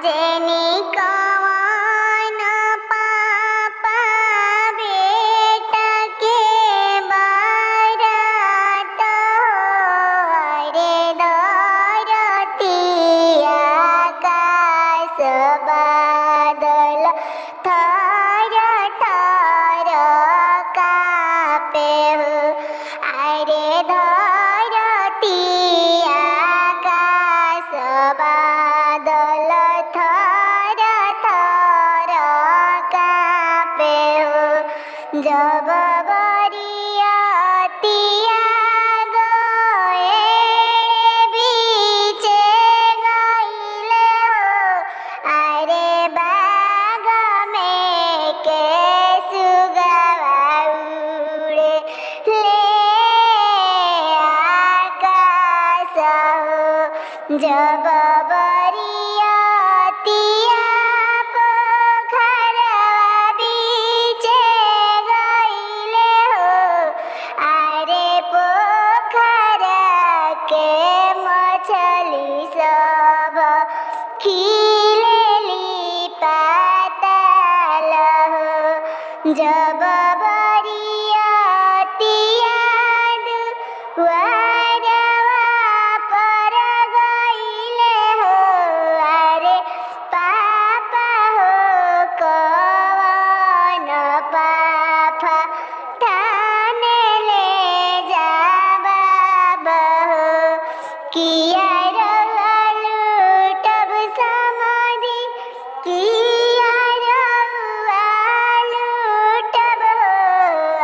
jenny कवन पापा बेटा के बरत रे धरतिया आकाश बादल थर थर कापे अरे धरतिया आकाश बादल थर थर कापे जब बरियतिया गए बीचे गइले अरे बाग में के सुगवा उड़े ले आकाश जब बरियतिया पोखरवा बीचे गइले अरे पोखर के मछली सब खिलेली पाताल जब बरियतिया दुआरवा पर गइले अरे पापा कवन पापा थाने ले जा बाबा किया रउआ लूटब समाधि किया रउआ लूटब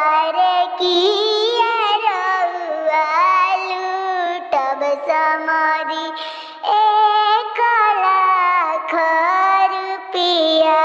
अरे किया रउआ लूटब समाधि 1 लाख रुपया